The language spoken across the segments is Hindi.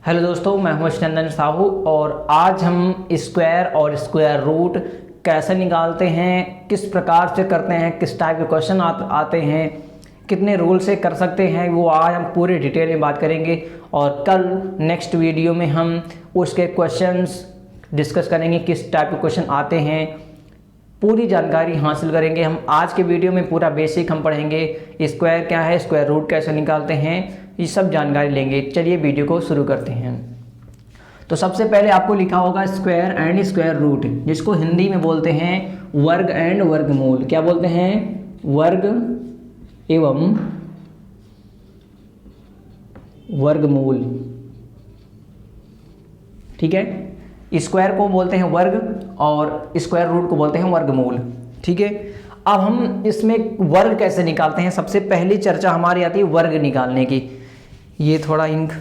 हेलो दोस्तों, मैं हूं चंदन साहू और आज हम स्क्वायर और स्क्वायर रूट कैसे निकालते हैं, किस प्रकार से करते हैं, किस टाइप के क्वेश्चन आते हैं, कितने रूल से कर सकते हैं, वो आज हम पूरी डिटेल में बात करेंगे। और कल नेक्स्ट वीडियो में हम उसके क्वेश्चंस डिस्कस करेंगे, किस टाइप के क्वेश्चन आते हैं, पूरी जानकारी हासिल करेंगे। हम आज के वीडियो में पूरा बेसिक हम पढ़ेंगे, स्क्वायर क्या है, स्क्वायर रूट कैसे निकालते हैं, ये सब जानकारी लेंगे। चलिए वीडियो को शुरू करते हैं। तो सबसे पहले आपको लिखा होगा स्क्वायर एंड स्क्वायर रूट, जिसको हिंदी में बोलते हैं वर्ग एंड वर्गमूल। क्या बोलते हैं? वर्ग एवं वर्गमूल। ठीक है, स्क्वायर को बोलते हैं वर्ग और स्क्वायर रूट को बोलते हैं वर्गमूल। ठीक है, अब हम इसमें वर्ग कैसे निकालते हैं, सबसे पहली चर्चा हमारी आती है वर्ग निकालने की। ये थोड़ा इंक,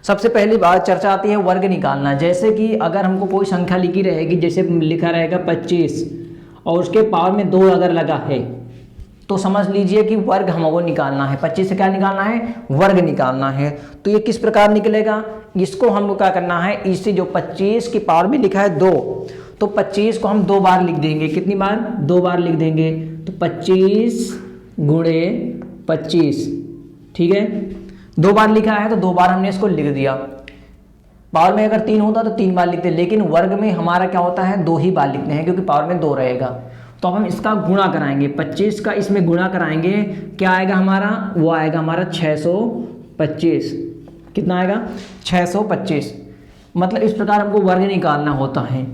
सबसे पहली बात चर्चा आती है वर्ग निकालना। जैसे कि अगर हमको कोई संख्या लिखी रहेगी, जैसे लिखा रहेगा 25 और उसके पावर में 2 अगर लगा है, तो समझ लीजिए कि वर्ग हमको निकालना है। 25 से क्या निकालना है? वर्ग निकालना है। तो ये किस प्रकार निकलेगा, इसको हमको क्या करना है, इसे जो 25 की पावर में लिखा है 2, तो 25 को हम 2 बार लिख देंगे। कितनी बार? 2 बार लिख देंगे। तो 25 गुणे 25, ठीक है, 2 बार लिखा है तो 2 बार हमने इसको लिख दिया। पावर में अगर 3 होता तो 3 बार लिखते, लेकिन वर्ग में हमारा क्या होता है, 2 ही बार लिखते हैं क्योंकि पावर में 2 रहेगा। तो अब हम इसका गुणा कराएंगे, 25 का इसमें गुणा कराएंगे, क्या आएगा हमारा? वो आएगा हमारा 625। कितना आएगा? 625। मतलब इस प्रकार हमको वर्ग निकालना होता है।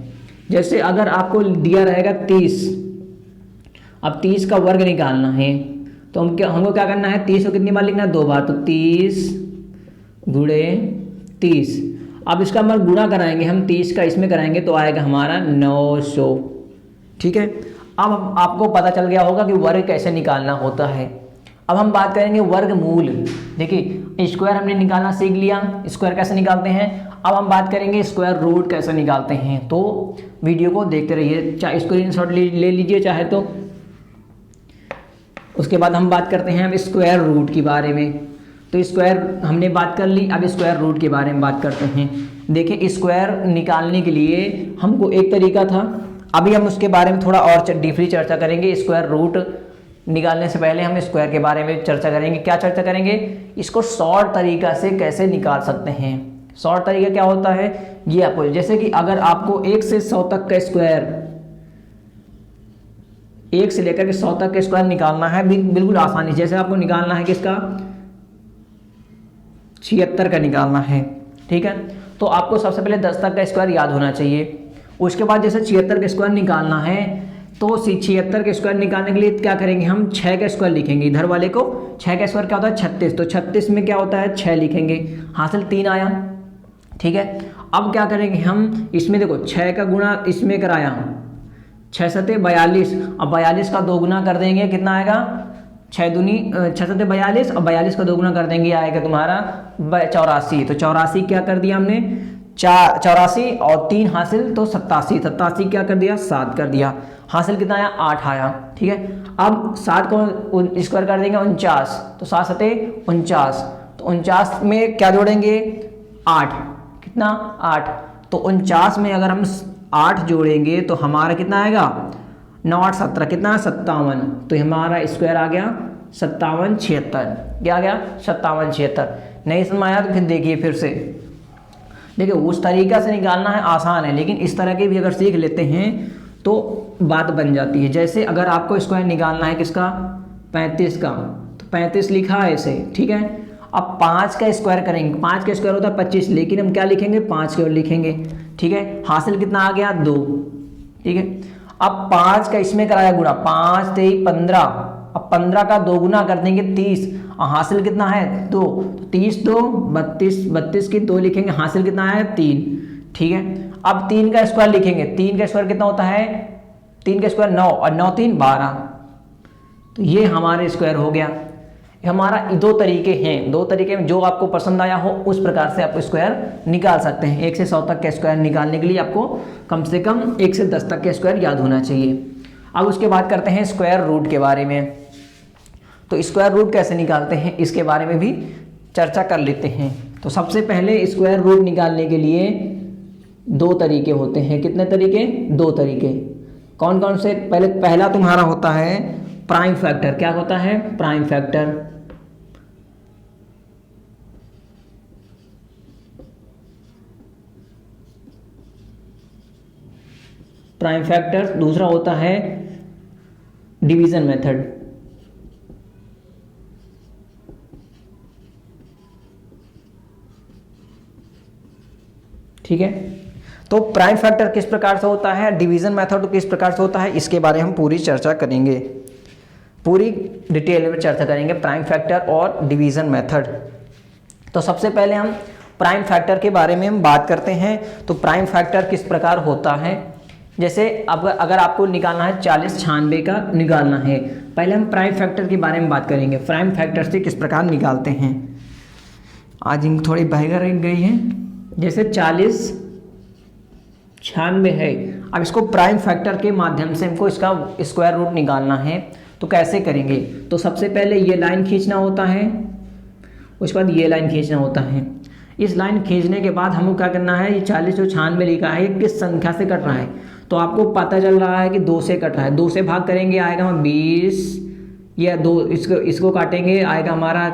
जैसे अगर आपको दिया रहेगा 30, अब 30 का वर्ग निकालना है, तो हमको क्या करना है, 30 को कितनी बार लिखना है? 2 बार। तो 30 गुणे 30। अब इसका हम गुणा कराएंगे, हम 30 का इसमें कराएंगे तो आएगा हमारा 900। ठीक है, अब आपको पता चल गया होगा कि वर्ग कैसे निकालना होता है। अब हम बात करेंगे वर्गमूल। देखिए, स्क्वायर हमने निकालना सीख लिया, स्क्वायर कैसे निकालते हैं। अब हम बात करेंगे स्क्वायर रूट कैसे निकालते हैं। तो वीडियो को देखते रहिए, चाहे स्क्रीनशॉट ले लीजिए चाहे तो। उसके बाद हम बात करते हैं अब स्क्वायर रूट के बारे में। तो स्क्वायर हमने बात कर ली, अब स्क्वायर रूट के बारे में बात करते हैं। देखिए, स्क्वायर निकालने के लिए हमको एक तरीका था, अभी हम उसके बारे में थोड़ा और डीपली चर्चा करेंगे। स्क्वायर रूट निकालने से पहले हम स्क्वायर के बारे में चर्चा करेंगे। क्या चर्चा करेंगे? इसको शॉर्ट तरीका से कैसे निकाल सकते हैं। शॉर्ट तरीका क्या होता है ये आपको, जैसे कि अगर आपको 1 से 100 तक का स्क्वायर, 1 से लेकर के 100 तक का स्क्वायर निकालना है बिल्कुल आसानी। जैसे आपको निकालना है किसका? 76 का निकालना है। ठीक है, तो आपको सबसे पहले 10 तक का स्क्वायर याद होना चाहिए। उसके बाद जैसे 76 का स्क्वायर निकालना है, तो 76 के स्क्वायर निकालने के लिए क्या करेंगे, हम 6 का स्क्वायर लिखेंगे। इधर वाले को 6 का स्क्वायर क्या होता है? 36। तो 36 में क्या होता है? 6 लिखेंगे, हासिल 3 आया। ठीक है, अब क्या करेंगे हम, इसमें देखो 6 का गुणा इसमें कराया, 6 सते 42, अब 42 का 2 गुना कर देंगे, कितना आएगा? 6 दूनी 6 सते 42, और 42 का 2 गुना कर देंगे, आएगा तुम्हारा 84। तो 84 क्या कर दिया हमने, 84 और 3 हासिल तो 87, 87 क्या कर दिया? 7 कर दिया, हासिल कितना आया? 8 आया। ठीक है, अब 7 को स्क्वायर कर देंगे 49, तो 7 सते 49, तो 49 में क्या जोड़ेंगे? 8। कितना? 8। तो 49 में अगर हम 8 जोड़ेंगे तो हमारा कितना आएगा? 9 8 17, कितना? 57। तो हमारा स्क्वायर आ गया 57 76। क्या आ गया? 57 76। नहीं समझ आया तो फिर देखिए फिर से। देखिए, उस तरीका से निकालना है आसान है, लेकिन इस तरह के भी अगर सीख लेते हैं तो बात बन जाती है। जैसे अगर आपको स्क्वायर निकालना है किसका? 35 का, तो 35 लिखा है ऐसे। ठीक है, अब 5 का स्क्वायर करेंगे, 5 का स्क्वायर होता है 25, लेकिन हम क्या लिखेंगे? 5 के और लिखेंगे। ठीक है, हासिल कितना आ गया? 2। ठीक है, अब 5 का इसमें कराया गुणा, 5 3 15, अब 15 का 2 गुना कर देंगे 30, और हासिल कितना है? 2। तो 30 2 32, 32 की 2 लिखेंगे, हासिल कितना है? 3। ठीक है, अब 3 का स्क्वायर लिखेंगे, 3 का स्क्वायर कितना होता है? 3 का स्क्वायर 9, और 9 3 12। तो ये हमारे स्क्वायर हो गया। हमारा 2 तरीके हैं, 2 तरीके में जो आपको पसंद आया हो उस प्रकार से आप स्क्वायर निकाल सकते हैं। 1 से 100 तक के स्क्वायर निकालने के लिए आपको कम से कम 1 से 10 तक के स्क्वायर याद होना चाहिए। अब उसके बाद करते हैं स्क्वायर रूट के बारे में। तो स्क्वायर रूट कैसे निकालते हैं इसके बारे में भी चर्चा कर लेते हैं। तो तो सबसे पहले स्क्वायर रूट निकालने के लिए दो तरीके होते हैं। कितने तरीके? दो तरीके। कौन कौन से? पहला तुम्हारा होता है प्राइम फैक्टर। क्या होता है? Prime factor. Prime factor. दूसरा होता है डिवीजन मेथड। ठीक है, तो प्राइम फैक्टर किस प्रकार से होता है, डिवीजन मेथड किस प्रकार से होता है, इसके बारे में हम पूरी चर्चा करेंगे, पूरी डिटेल में चर्चा करेंगे प्राइम फैक्टर और डिवीजन मेथड। तो सबसे पहले हम प्राइम फैक्टर के बारे में हम बात करते हैं। तो प्राइम फैक्टर किस प्रकार होता है, जैसे अब अगर आपको निकालना है 40 96 का निकालना है, पहले हम प्राइम फैक्टर के बारे में बात करेंगे। प्राइम फैक्टर से किस प्रकार निकालते हैं। आज इनकी थोड़ी बहगा रह गई है। जैसे 40 96 है, अब इसको प्राइम फैक्टर के माध्यम से हमको इसका स्क्वायर रूट निकालना है। तो कैसे करेंगे? तो सबसे पहले ये लाइन खींचना होता है, उसके बाद ये लाइन खींचना होता है। इस लाइन खींचने के बाद हमको क्या करना है, ये 40 जो 96 लिखा है ये किस संख्या से कट रहा है, तो आपको पता चल रहा है कि 2 से कट रहा है। 2 से भाग करेंगे आएगा 20, या 2 इसको काटेंगे आएगा हमारा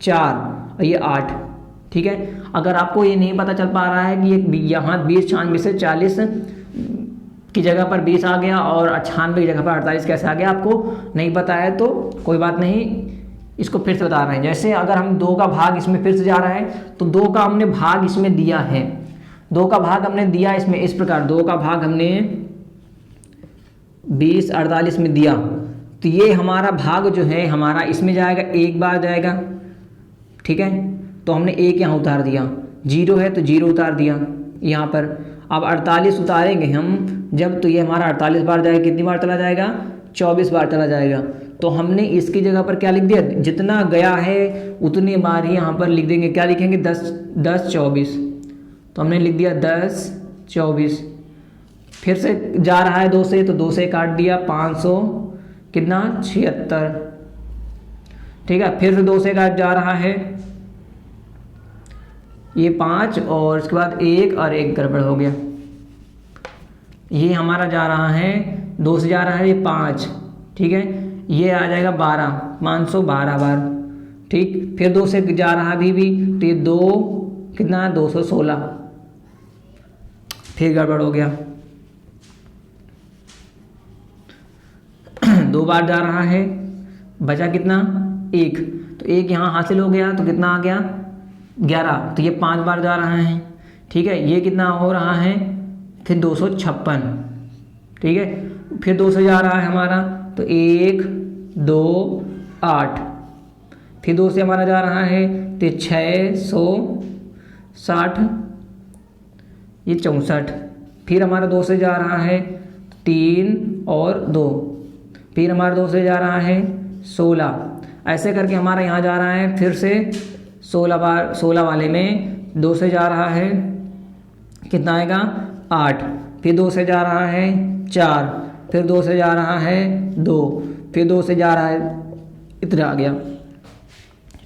4 और ये 8। ठीक है, अगर आपको ये नहीं पता चल पा रहा है कि ये यहाँ 20 96 से 40 की जगह पर 20 आ गया और 96 की जगह पर 48 कैसे आ गया, आपको नहीं पता है तो कोई बात नहीं, इसको फिर से बता रहे हैं। जैसे अगर हम 2 का भाग इसमें फिर से जा रहा है, तो 2 का हमने भाग इसमें दिया है, 2 का भाग हमने दिया इसमें इस प्रकार, 2 का भाग हमने 20 48 में दिया, तो ये हमारा भाग जो है हमारा इसमें जाएगा, एक बार जाएगा। ठीक है, तो हमने 1 यहाँ उतार दिया, 0 है तो 0 उतार दिया यहाँ पर। अब 48 उतारेंगे हम जब, तो ये हमारा 48 बार जाएगा, कितनी बार चला जाएगा, 24 बार चला जाएगा। तो हमने इसकी जगह पर क्या लिख दिया, जितना गया है उतनी बार ही यहाँ पर लिख देंगे। क्या लिखेंगे, 10 24, तो हमने लिख दिया 10 24। फिर से जा रहा है 2 से, तो 2 से काट दिया 500 कितना 76। ठीक है, फिर से 2 से काट जा रहा है ये 5 और इसके बाद 1 और 1 गड़बड़ हो गया। ये हमारा जा रहा है 2 से जा रहा है ये 5। ठीक है, ये आ जाएगा 12 512 बार। ठीक, फिर 2 से जा रहा भी तो ये 2 कितना 216, फिर गड़बड़ हो गया। 2 बार जा रहा है, बचा कितना 1, तो 1 यहाँ हासिल हो गया, तो कितना आ गया 11, तो ये 5 बार जा रहा है। ठीक है, ये कितना हो रहा है फिर 256। ठीक है, फिर 2 से जा रहा है हमारा, तो 1 2 8, फिर 2 से हमारा जा रहा है तो 660, ये 64, फिर हमारा 2 से जा रहा है 3 और 2, फिर हमारा 2 से जा रहा है 16, ऐसे करके हमारा यहाँ जा रहा है फिर से 16 बार। 16 वाले में 2 से जा रहा है कितना आएगा 8, फिर 2 से जा रहा है 4, फिर 2 से जा रहा है 2, फिर 2 से जा रहा है, इतना आ गया।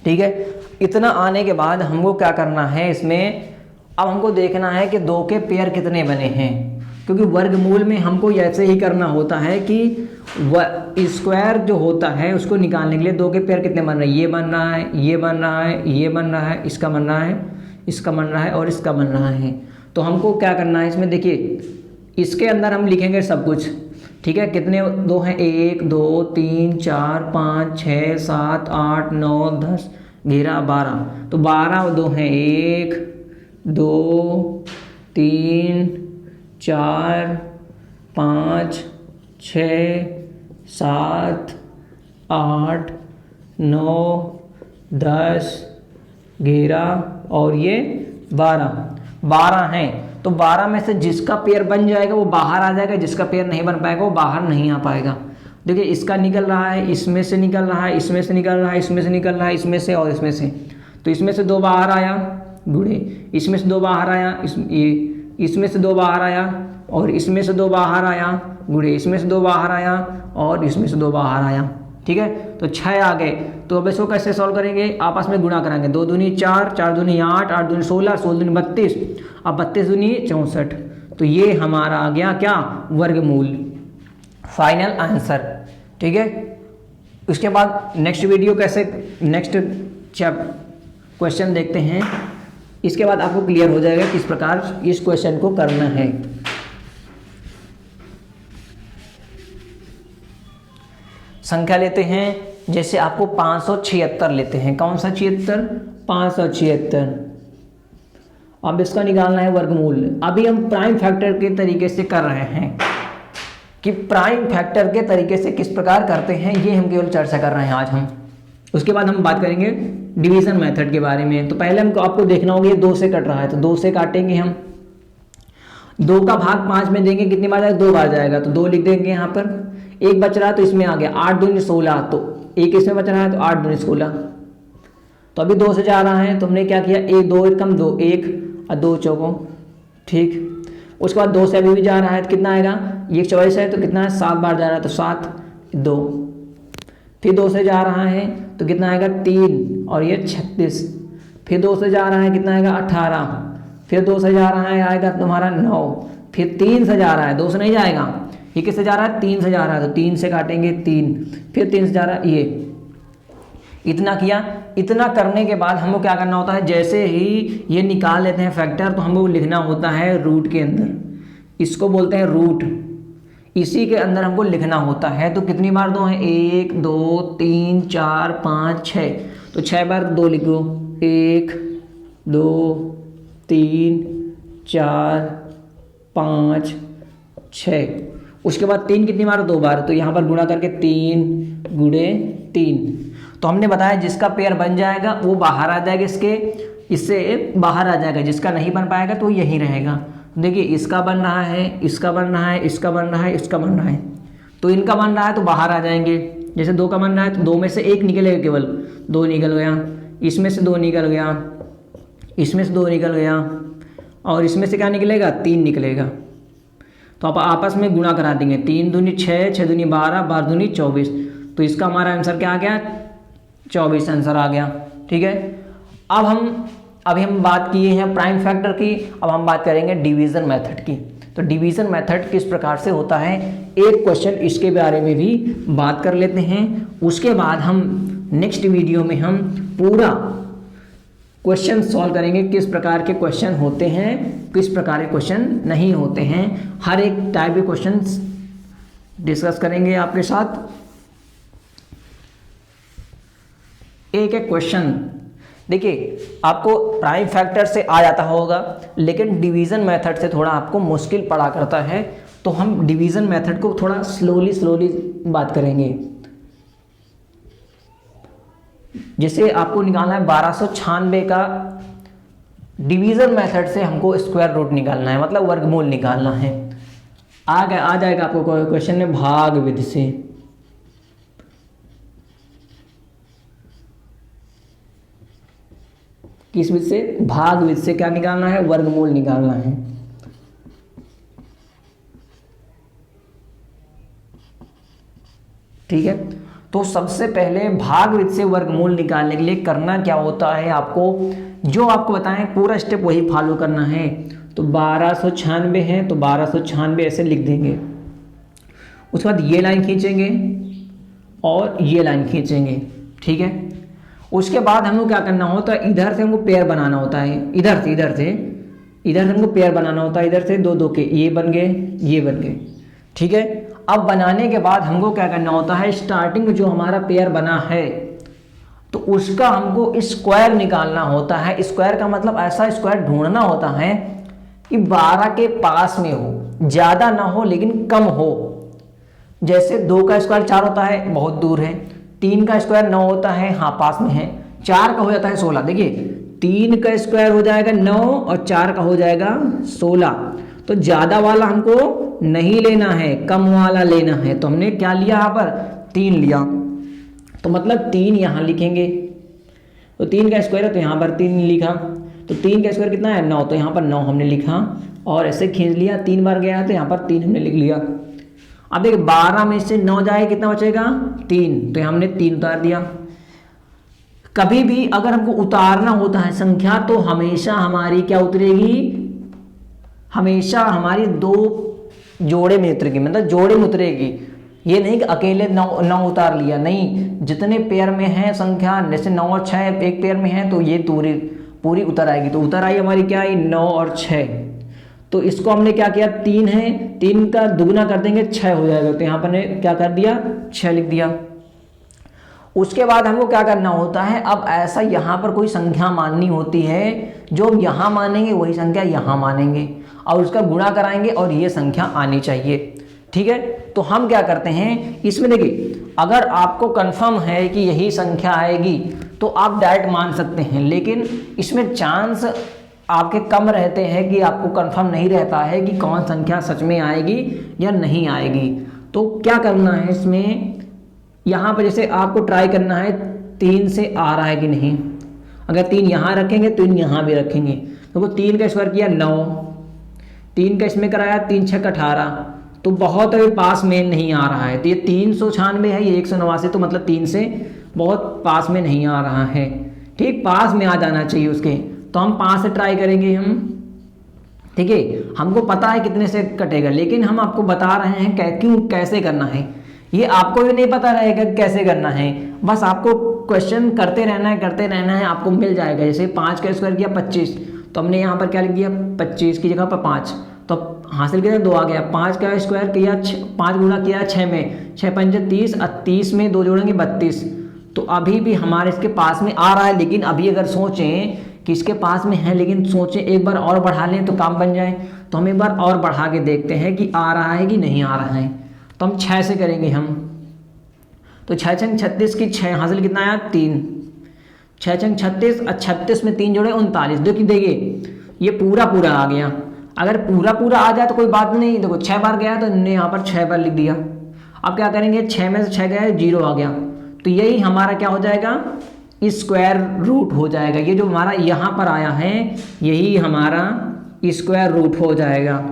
ठीक है, इतना आने के बाद हमको क्या करना है इसमें, अब हमको देखना है कि 2 के पेयर कितने बने हैं, क्योंकि वर्गमूल में हमको ऐसे ही करना होता है कि स्क्वायर जो होता है उसको निकालने के लिए 2 के पेयर कितने बन रहे हैं, ये बन रहा है, ये बन रहा है, ये बन रहा है, इसका बन रहा है, इसका बन रहा है और इसका बन रहा है। तो हमको क्या करना है इसमें, देखिए इसके अंदर हम लिखेंगे सब कुछ। ठीक है, कितने 2 हैं, 1 2 3 4 5 6 7 8 9 10 11 12, तो 12 2 हैं 1 2 3 4 5 6 7 8 9 10 11 और ये 12 हैं। तो 12 में से जिसका पेयर बन जाएगा वो बाहर आ जाएगा, जिसका पेयर नहीं बन पाएगा वो बाहर नहीं आ पाएगा। देखिए इसका निकल रहा है, इसमें से निकल रहा है, इसमें से निकल रहा है, इसमें से निकल रहा है, इसमें से और इसमें से, तो इसमें से 2 बाहर आया बूढ़े, इसमें से 2 बाहर आया, इसमें से 2 बाहर आया और इसमें से 2 बाहर आया बूढ़े, इसमें से 2 बाहर आया और इसमें से 2 बाहर आया। ठीक है। तो 6 आ गए, तो अब इसको कैसे सॉल्व करेंगे, आपस में गुणा कराएंगे, 2 दूनी 4, 4 दूनी 8, 8 दूनी 16, 16 दूनी 32, अब 32 दूनी 64, तो ये हमारा आ गया क्या, वर्गमूल, फाइनल आंसर। ठीक है। उसके बाद नेक्स्ट वीडियो कैसे, नेक्स्ट क्वेश्चन देखते हैं, इसके बाद आपको क्लियर हो जाएगा किस प्रकार इस क्वेश्चन को करना है। संख्या लेते हैं, जैसे आपको 576 लेते हैं, कौन सा 76, 576, अब इसका निकालना है वर्गमूल। अभी हम प्राइम फैक्टर के तरीके से कर रहे हैं, कि प्राइम फैक्टर के तरीके से किस प्रकार करते हैं, ये हम केवल चर्चा कर रहे हैं आज हम। उसके बाद हम बात करेंगे डिवीजन मेथड के बारे में। तो पहले हमको आपको देखना होगा ये 2 से कट रहा है, तो 2 से काटेंगे हम, 2 का भाग 5 में देंगे, कितनी बार जाएगा, 2 बार जाएगा, तो 2 लिख देंगे यहाँ पर। एक बच रहा है तो इसमें आ गया 8 दूनी 16, तो एक इसमें बच रहा है तो 8 दूनी 16, तो अभी 2 से जा रहा है, तो हमने क्या किया, 1 2 कम 2 1 और 2 चौकों, ठीक। उसके बाद 2 से अभी भी जा रहा है तो कितना आएगा, ये 24 है तो कितना है, 7 बार जा रहा है तो 7 2, फिर 2 से जा रहा है तो कितना आएगा 3 और ये 36, फिर 2 से जा रहा है कितना आएगा 18, फिर 2 से जा रहा है आएगा तुम्हारा 9, फिर 3 से जा रहा है, 2 से नहीं जाएगा, ये किससे जा रहा है, 3 से जा रहा है, तो 3 से काटेंगे 3, फिर 3 से जा रहा है, ये इतना किया। इतना करने के बाद हमको क्या करना होता है, जैसे ही ये निकाल लेते हैं फैक्टर, तो हमको लिखना होता है रूट के अंदर, इसको बोलते हैं रूट, इसी के अंदर हमको लिखना होता है। तो कितनी बार 2 है, 1 2 3 4 5 6, तो 6 बार 2 लिखो, 1 2 3 4 5 6, उसके बाद 3 कितनी बार, 2 बार, तो यहाँ पर गुणा करके 3 गुणे 3, तो हमने बताया जिसका पेयर बन जाएगा वो बाहर आ जाएगा, इससे बाहर आ जाएगा, जिसका नहीं बन पाएगा तो यहीं रहेगा। देखिए इसका बन रहा है, इसका बन रहा है, इसका बन रहा है, इसका बन रहा है, तो इनका बन रहा है तो बाहर आ जाएंगे। जैसे 2 का बन रहा है तो 2 में से 1 निकलेगा, केवल 2 निकल गया, इसमें से 2 निकल गया, इसमें से 2 निकल गया, और इसमें से क्या निकलेगा, 3 निकलेगा। तो आप आपस में गुणा करा देंगे, 3 दूनी 6, 6 दूनी 12, 12 दूनी 24, तो इसका हमारा आंसर क्या आ गया, 24 आंसर आ गया। ठीक है। अभी हम बात किए हैं प्राइम फैक्टर की, अब हम बात करेंगे डिवीजन मेथड की। तो डिवीजन मेथड किस प्रकार से होता है, एक क्वेश्चन इसके बारे में भी बात कर लेते हैं। उसके बाद हम नेक्स्ट वीडियो में हम पूरा क्वेश्चन सॉल्व करेंगे, किस प्रकार के क्वेश्चन होते हैं, किस प्रकार के क्वेश्चन नहीं होते हैं, हर एक टाइप के क्वेश्चन डिस्कस करेंगे आपके साथ। एक एक क्वेश्चन देखिए, आपको प्राइम फैक्टर से आ जाता होगा, लेकिन डिवीजन मेथड से थोड़ा आपको मुश्किल पड़ा करता है, तो हम डिवीजन मेथड को थोड़ा स्लोली बात करेंगे। जैसे आपको निकालना है 1296 का, डिवीजन मेथड से हमको स्क्वायर रूट निकालना है, मतलब वर्गमूल निकालना है। आ जाएगा आपको क्वेश्चन में भाग विधि से, किस विधि से, भाग विधि से क्या निकालना है, वर्गमूल निकालना है। ठीक है। तो सबसे पहले भाग विधि से वर्गमूल निकालने के लिए करना क्या होता है, आपको जो आपको बताएं पूरा स्टेप वही फॉलो करना है। तो 1296 है तो 1296 ऐसे लिख देंगे, उसके बाद ये लाइन खींचेंगे और ये लाइन खींचेंगे। ठीक है। उसके बाद हमको क्या करना होता है, इधर से हमको पेयर बनाना होता है, इधर से हमको पेयर बनाना होता है, इधर से 2 2 के ये बन गए, ये बन गए। ठीक है। अब बनाने के बाद हमको क्या करना होता है, स्टार्टिंग में जो हमारा पेयर बना है तो उसका हमको स्क्वायर निकालना होता है। स्क्वायर का मतलब ऐसा स्क्वायर ढूंढना होता है कि 12 के पास में हो, ज़्यादा ना हो लेकिन कम हो। जैसे 2 का स्क्वायर 4 होता है, बहुत दूर है। 3 का स्क्वायर 9 होता है, हाँ पास में है। 4 का हो जाता है 16। देखिए 3 का स्क्वायर हो जाएगा 9 और 4 का हो जाएगा 16। तो ज़्यादा वाला हमको नहीं लेना है, कम वाला लेना है। तो हमने क्या लिया यहाँ पर, 3 लिया, तो मतलब 3 यहाँ लिखेंगे। तो 3 का स्क्वायर है तो यहाँ पर 3 लिखा, तो 3 का स्क्वायर कितना है 9, तो यहाँ पर 9 हमने लिखा और ऐसे खींच लिया। 3 बार गया है तो यहाँ पर 3 हमने लिख लिया। अब देखिए 12 में से 9 जाए कितना बचेगा 3, तो हमने 3 उतार दिया। कभी भी अगर हमको उतारना होता है संख्या तो हमेशा हमारी क्या उतरेगी, हमेशा हमारी 2 जोड़े में उतरेगी, मतलब जोड़े में उतरेगी। ये नहीं कि अकेले 9 उतार लिया, नहीं, जितने पेयर में है संख्या, जैसे 9 और 6 एक पेयर में है तो ये पूरी उतर आएगी। तो उतर आई हमारी क्या आई 9 और 6। तो इसको हमने क्या किया 3 है, 3 का दुगना कर देंगे 6 हो जाएगा, तो यहाँ पर ने क्या कर दिया 6 लिख दिया। उसके बाद हमको क्या करना होता है, अब ऐसा यहाँ पर कोई संख्या माननी होती है, जो हम यहाँ मानेंगे वही संख्या यहाँ मानेंगे और उसका गुणा कराएंगे और ये संख्या आनी चाहिए। ठीक है, तो हम क्या करते हैं इसमें, देखिए अगर आपको कंफर्म है कि यही संख्या आएगी तो आप डायरेक्ट मान सकते हैं, लेकिन इसमें चांस आपके कम रहते हैं कि आपको कंफर्म नहीं रहता है कि कौन संख्या सच में आएगी या नहीं आएगी। तो क्या करना है इसमें, यहाँ पर जैसे आपको ट्राई करना है 3 से आ रहा है कि नहीं। अगर 3 यहाँ रखेंगे तो यहाँ भी रखेंगे, तो 3 का स्क्वायर किया 9, 3 का इसमें कराया 3 6 18, तो बहुत अभी पास में नहीं आ रहा है। तो ये 396 है, ये 189, तो मतलब 3 से बहुत पास में नहीं आ रहा है। ठीक, पास में आ जाना चाहिए उसके, तो हम 5 से ट्राई करेंगे हम। ठीक है, हमको पता है कितने से कटेगा, लेकिन हम आपको बता रहे हैं क्यों कैसे करना है। ये आपको भी नहीं पता रहेगा कैसे करना है, बस आपको क्वेश्चन करते रहना है, आपको मिल जाएगा। जैसे 5 का स्क्वायर किया 25, तो हमने यहाँ पर क्या लिख दिया 25 की जगह पर 5, तो हासिल किया 2 आ गया। 5 का स्क्वायर किया 5 गुणा किया 6 में, 6 पंजे 30, 30 में 2 जोड़ेंगे 32, तो अभी भी हमारे इसके पास में आ रहा है। लेकिन अभी अगर सोचें कि इसके पास में है, लेकिन सोचें एक बार और बढ़ा लें तो काम बन जाए, तो हम एक बार और बढ़ा के देखते हैं कि आ रहा है कि नहीं आ रहा है। तो हम 6 से करेंगे हम, तो 6 छंग 36 की 6 हासिल कितना आया 3, 6 छंग 36, 36 में 3 जोड़े 39। देखिए ये पूरा आ गया। अगर पूरा आ जाए तो कोई बात नहीं, देखो 6 बार गया तो हमने यहाँ पर 6 बार लिख दिया। अब क्या करेंगे 6 में से 6 गया 0 आ गया, तो यही हमारा क्या हो जाएगा स्क्वायर रूट हो जाएगा। ये जो हमारा यहाँ पर आया है यही हमारा स्क्वायर रूट हो जाएगा।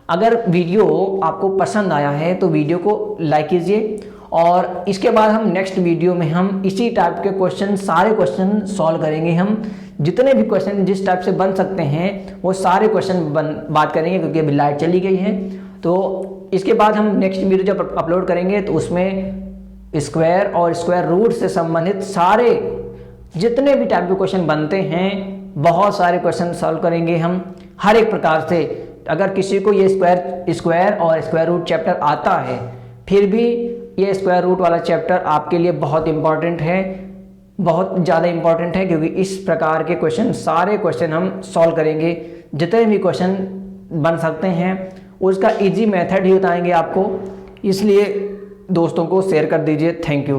अगर वीडियो आपको पसंद आया है तो वीडियो को लाइक कीजिए, और इसके बाद हम नेक्स्ट वीडियो में हम इसी टाइप के क्वेश्चन, सारे क्वेश्चन सॉल्व करेंगे। हम जितने भी क्वेश्चन जिस टाइप से बन सकते हैं वो सारे क्वेश्चन बात करेंगे, क्योंकि अभी लाइट चली गई है। तो इसके बाद हम नेक्स्ट वीडियो जब अपलोड करेंगे तो उसमें स्क्वायर और स्क्वायर रूट से संबंधित सारे जितने भी टाइप के क्वेश्चन बनते हैं, बहुत सारे क्वेश्चन सॉल्व करेंगे हम हर एक प्रकार से। अगर किसी को ये स्क्वायर और स्क्वायर रूट चैप्टर आता है, फिर भी ये स्क्वायर रूट वाला चैप्टर आपके लिए बहुत इंपॉर्टेंट है, बहुत ज़्यादा इंपॉर्टेंट है, क्योंकि इस प्रकार के क्वेश्चन, सारे क्वेश्चन हम सॉल्व करेंगे। जितने भी क्वेश्चन बन सकते हैं उसका इजी मेथड ही बताएंगे आपको, इसलिए दोस्तों को शेयर कर दीजिए। Thank you.